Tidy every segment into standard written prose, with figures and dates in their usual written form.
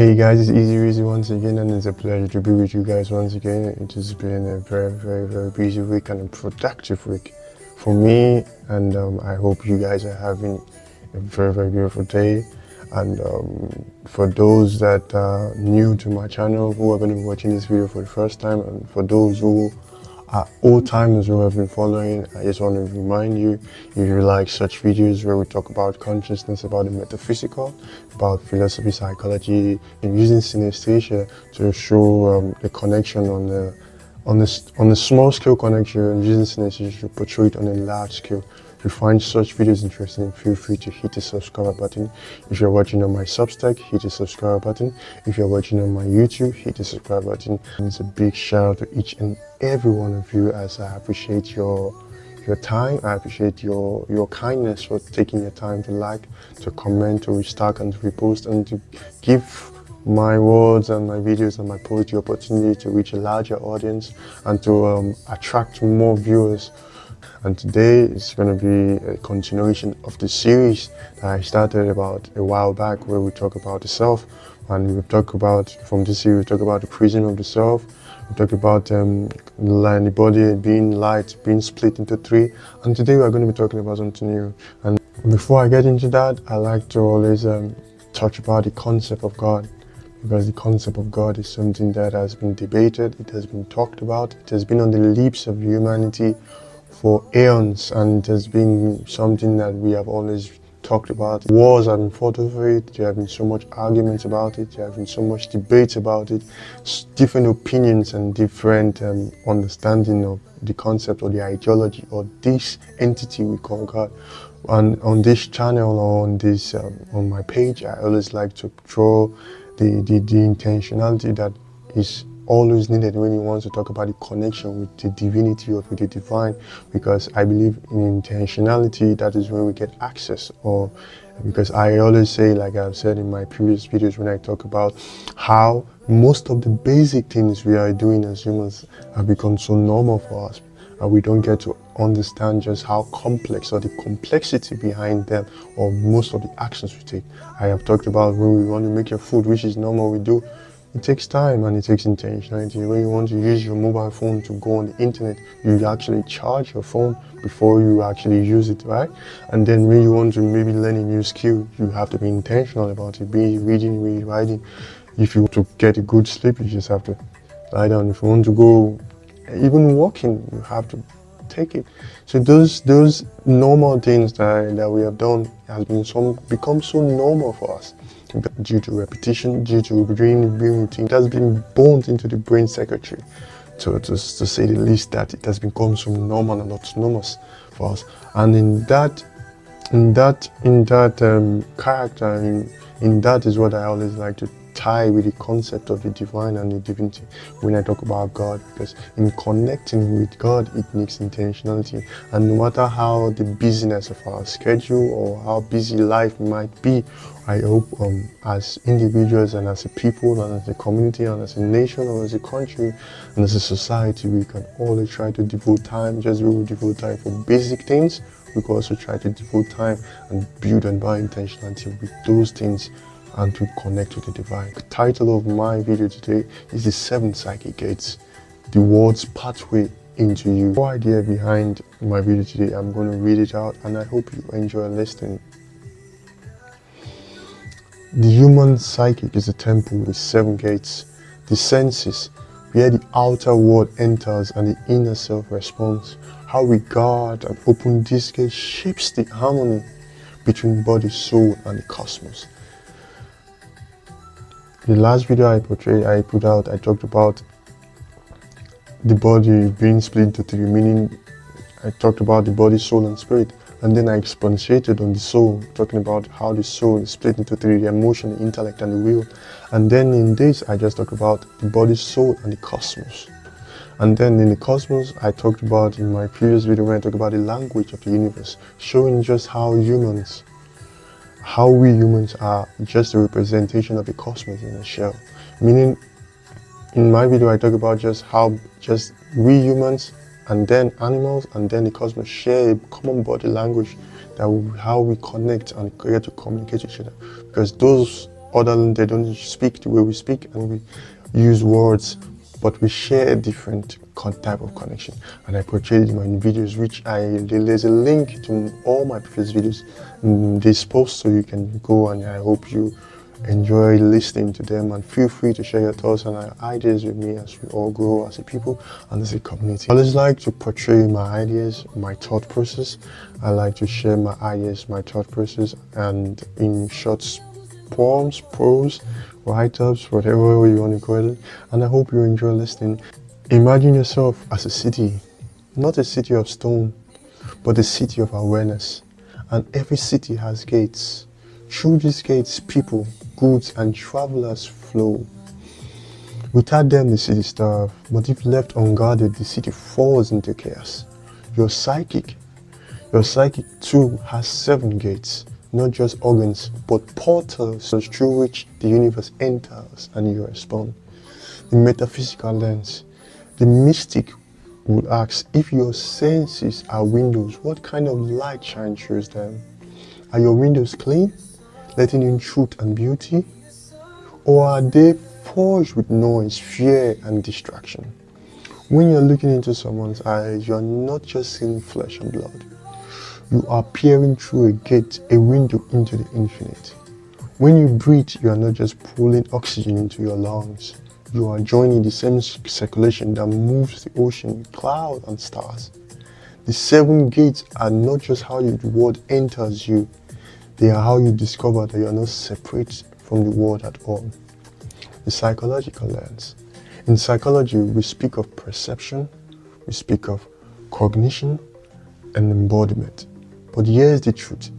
Hey guys, it's Easy once again, and it's a pleasure to be with you guys once again. It has been a very busy week and a productive week for me, and I hope you guys are having a very beautiful day. And for those that are new to my channel, who are going to be watching this video for the first time, and for those who are old timers who have been following, I just want to remind you, if you like such videos where we talk about consciousness, about the metaphysical, about philosophy, psychology, and using synesthesia to show the connection on the small scale connection, and using synesthesia to portray it on a large scale. If you find such videos interesting, feel free to hit the subscribe button. If you're watching on my Substack, hit the subscribe button. If you're watching on my YouTube, hit the subscribe button. And it's a big shout out to each and every one of you, as I appreciate your time. I appreciate your kindness for taking your time to like, to comment, to restart, and to repost, and to give my words and my videos and my posts the opportunity to reach a larger audience and to attract more viewers. And today is going to be a continuation of the series that I started about a while back, where we talk about the self. And we talk about, from this series, we talk about the prison of the self. We talk about the body being light, being split into three. And today we are going to be talking about something new. And before I get into that, I like to always touch about the concept of God. Because the concept of God is something that has been debated, it has been talked about, it has been on the lips of humanity for aeons, and it has been something that we have always talked about. Wars have been fought over it, there have been so much arguments about it, there have been so much debates about it, different opinions and different understanding of the concept or the ideology or this entity we call God. And on this channel or on this on my page, I always like to draw the intentionality that is always needed when you want to talk about the connection with the divinity or with the divine, because I believe in intentionality. That is when we get access, or because I always say, like I've said in my previous videos when I talk about how most of the basic things we are doing as humans have become so normal for us, and we don't get to understand just how complex or the complexity behind them or most of the actions we take. I have talked about when we want to make your food, which is normal we do. It takes time and it takes intentionality. When you want to use your mobile phone to go on the internet, you actually charge your phone before you actually use it, right? And then when you want to maybe learn a new skill, you have to be intentional about it, be reading, be writing. If you want to get a good sleep, you just have to lie down. If you want to go even walking, you have to take it. So those normal things that we have done has become so normal for us, due to repetition, due to being routine. It has been boned into the brain circuitry, to say the least, that it has become so normal and autonomous for us. And in that character, in that is what I always like to tie with the concept of the divine and the divinity when I talk about God, because in connecting with God, it needs intentionality. And no matter how the busyness of our schedule or how busy life might be, I hope as individuals and as a people and as a community and as a nation or as a country and as a society, we can always try to devote time, just as we will devote time for basic things. We can also try to devote time and build and buy intentionality with those things and to connect with the divine. The title of my video today is the 7 Psychic Gates, the world's pathway into you. The idea behind my video today, I'm going to read it out and I hope you enjoy listening. The human psychic is a temple with 7 gates, the senses, where the outer world enters and the inner self responds. How we guard and open these gates shapes the harmony between body, soul, and the cosmos. The last video I put out, I talked about the body being split into 3, meaning I talked about the body, soul, and spirit. And then I expatiated on the soul, talking about how the soul is split into 3, the emotion, the intellect, and the will. And then in this, I just talked about the body, soul, and the cosmos. And then in the cosmos, I talked about, in my previous video when I talked about the language of the universe, showing just how we humans are just a representation of the cosmos in a shell. Meaning, in my video, I talk about just how just we humans and then animals and then the cosmos share a common body language, how we connect and get to communicate with each other. Because those they don't speak the way we speak, and we use words, but we share a different type of connection. And I portrayed it in my videos, which there's a link to all my previous videos in this post, so you can go, and I hope you enjoy listening to them, and feel free to share your thoughts and ideas with me as we all grow as a people and as a community. I always like to portray my ideas, my thought process. I like to share my ideas, my thought process, and in short poems, prose, write-ups, whatever you want to call it. And I hope you enjoy listening. Imagine yourself as a city, not a city of stone, but a city of awareness. And every city has gates. Through these gates, people, goods, and travelers flow. Without them, the city starves, but if left unguarded, the city falls into chaos. Your psychic too has 7 gates, not just organs, but portals through which the universe enters and you respond. The metaphysical lens. The mystic would ask, if your senses are windows, what kind of light shines through them? Are your windows clean, letting in truth and beauty? Or are they forged with noise, fear, and distraction? When you're looking into someone's eyes, you're not just seeing flesh and blood. You are peering through a gate, a window into the infinite. When you breathe, you are not just pulling oxygen into your lungs. You are joining the same circulation that moves the ocean, clouds, and stars. The 7 gates are not just how the world enters you, they are how you discover that you are not separate from the world at all. The psychological lens. In psychology, we speak of perception, we speak of cognition, and embodiment. But here's the truth.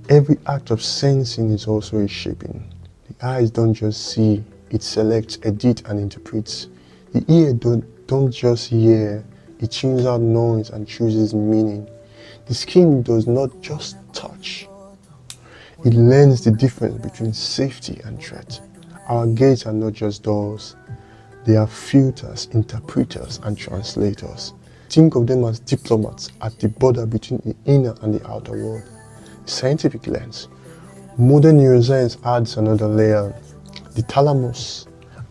Every act of sensing is also a shaping. The eyes don't just see, it selects, edits, and interprets. The ear don't just hear, it tunes out noise and chooses meaning. The skin does not just touch, it learns the difference between safety and threat. Our gates are not just doors, they are filters, interpreters, and translators. Think of them as diplomats at the border between the inner and the outer world. Scientific lens. Modern neuroscience adds another layer. The thalamus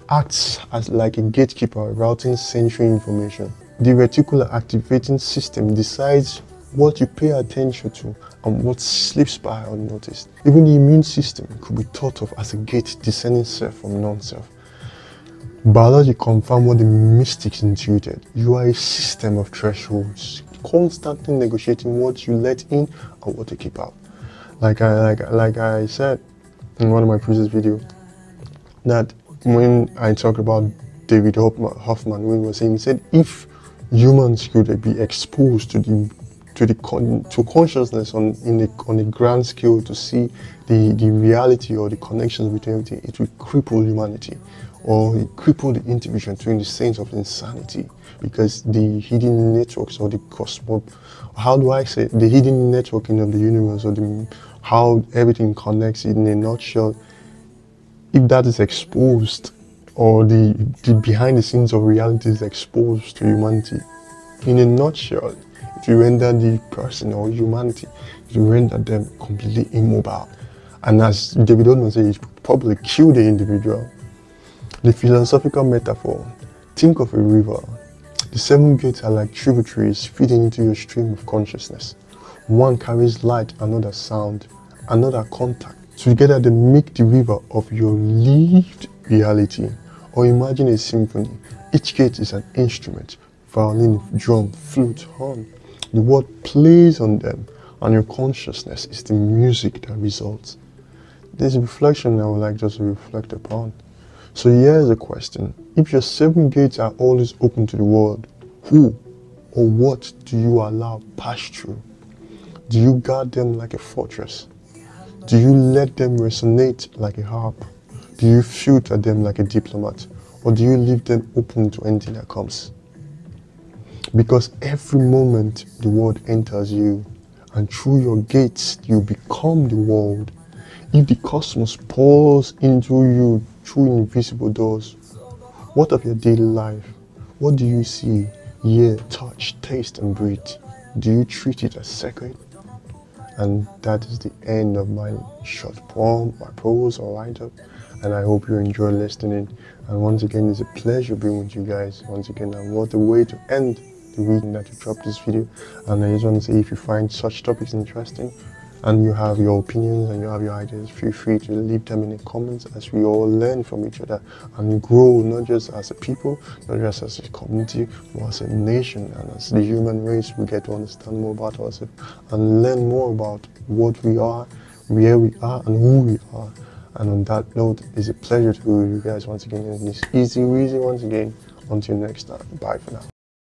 acts as like a gatekeeper routing sensory information. The reticular activating system decides what you pay attention to and what slips by unnoticed. Even the immune system could be thought of as a gate discerning self from non-self. Biology confirms what the mystics intuited. You are a system of thresholds, constantly negotiating what you let in and what to keep out. Like I said in one of my previous videos, that when I talked about David Hoffman, when he was saying, he said, if humans could be exposed to consciousness on a grand scale to see the reality or the connections between everything, it will cripple humanity, or it cripple the individual to the sense of insanity, because the hidden networks or the cosmos, how do I say it? The hidden networking of the universe, or how everything connects in a nutshell, if that is exposed, or the behind the scenes of reality is exposed to humanity, in a nutshell, it will render the person or humanity, it will render them completely immobile. And as David Hoffman said, it will probably kill the individual. The philosophical metaphor. Think of a river. The 7 gates are like tributaries feeding into your stream of consciousness. One carries light, another sound, another contact. Together they make the river of your lived reality. Or imagine a symphony. Each gate is an instrument. Violin, drum, flute, horn. The word plays on them, and your consciousness is the music that results. This reflection I would like just to reflect upon. So here's a question. If your 7 gates are always open to the world, who or what do you allow pass through? Do you guard them like a fortress? Do you let them resonate like a harp? Do you filter them like a diplomat? Or do you leave them open to anything that comes? Because every moment the world enters you, and through your gates you become the world. If the cosmos pours into you through invisible doors, what of your daily life? What do you see, hear, touch, taste, and breathe? Do you treat it as sacred? And that is the end of my short poem, my prose or write-up. And I hope you enjoy listening. And once again, it's a pleasure being with you guys. Once again, and what a way to end the week that you dropped this video. And I just want to say, if you find such topics interesting, and you have your opinions and you have your ideas, feel free to leave them in the comments, as we all learn from each other and grow, not just as a people, not just as a community, but as a nation, and as the human race. We get to understand more about ourselves and learn more about what we are, where we are, and who we are. And on that note, it's a pleasure to be with you guys once again in this easy once again. Until next time, bye for now.